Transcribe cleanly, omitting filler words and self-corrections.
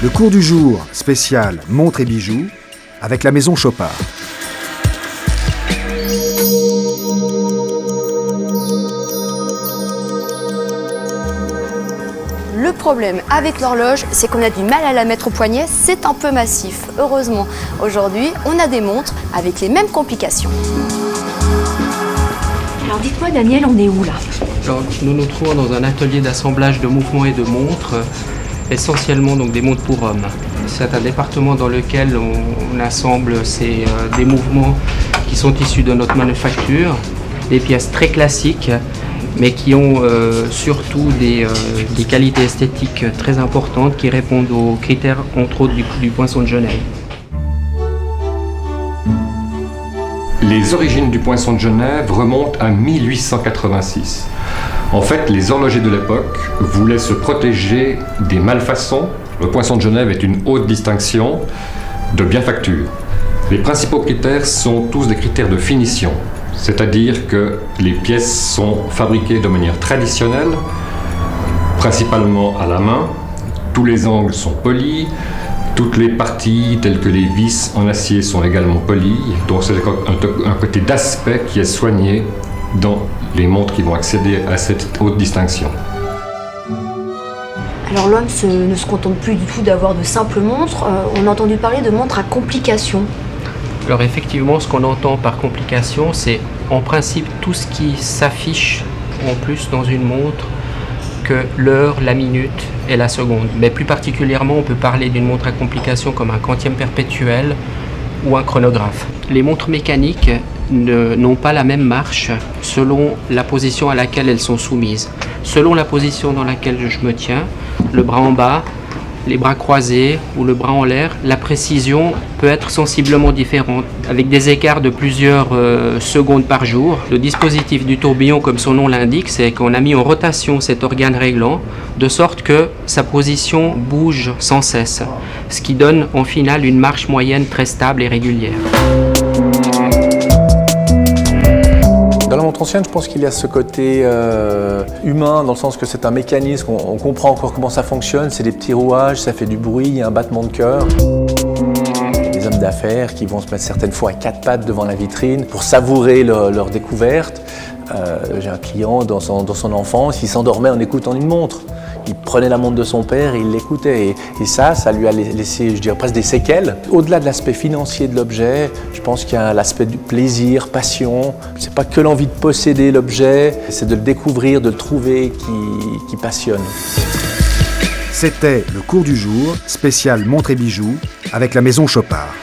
Le cours du jour spécial montres et bijoux avec la maison Chopard. Le problème avec l'horloge, c'est qu'on a du mal à la mettre au poignet, c'est un peu massif. Heureusement, aujourd'hui, on a des montres avec les mêmes complications. Alors dites-moi Daniel, on est où là? Alors, nous nous trouvons dans un atelier d'assemblage de mouvements et de montres, essentiellement donc des montres pour hommes. C'est un département dans lequel on assemble des mouvements qui sont issus de notre manufacture, des pièces très classiques, mais qui ont surtout des qualités esthétiques très importantes qui répondent aux critères, entre autres, du Poinçon de Genève. Les origines du Poinçon de Genève remontent à 1886. En fait, les horlogers de l'époque voulaient se protéger des malfaçons. Le Poinçon de Genève est une haute distinction de bienfacture. Les principaux critères sont tous des critères de finition, c'est-à-dire que les pièces sont fabriquées de manière traditionnelle, principalement à la main. Tous les angles sont polis. Toutes les parties, telles que les vis en acier, sont également polies. Donc c'est un côté d'aspect qui est soigné dans les montres qui vont accéder à cette haute distinction. Alors l'homme ne se contente plus du tout d'avoir de simples montres. On a entendu parler de montres à complications. Alors effectivement, ce qu'on entend par complication, c'est en principe tout ce qui s'affiche en plus dans une montre que l'heure, la minute et la seconde. Mais plus particulièrement, on peut parler d'une montre à complication comme un quantième perpétuel ou un chronographe. Les montres mécaniques n'ont pas la même marche selon la position à laquelle elles sont soumises. Selon la position dans laquelle je me tiens, le bras en bas, les bras croisés ou le bras en l'air, la précision peut être sensiblement différente, avec des écarts de plusieurs secondes par jour. Le dispositif du tourbillon, comme son nom l'indique, c'est qu'on a mis en rotation cet organe réglant, de sorte que sa position bouge sans cesse, ce qui donne en final une marche moyenne très stable et régulière. Dans la montre ancienne, je pense qu'il y a ce côté humain, dans le sens que c'est un mécanisme, on comprend encore comment ça fonctionne, c'est des petits rouages, ça fait du bruit, il y a un battement de cœur. Des hommes d'affaires qui vont se mettre certaines fois à quatre pattes devant la vitrine pour savourer leur découverte. J'ai un client, dans son enfance, il s'endormait en écoutant une montre. Il prenait la montre de son père et il l'écoutait. Et ça lui a laissé, je dirais, presque des séquelles. Au-delà de l'aspect financier de l'objet, je pense qu'il y a l'aspect du plaisir, passion. C'est pas que l'envie de posséder l'objet, c'est de le découvrir, de le trouver qui passionne. C'était le cours du jour spécial montres et bijoux avec la maison Chopard.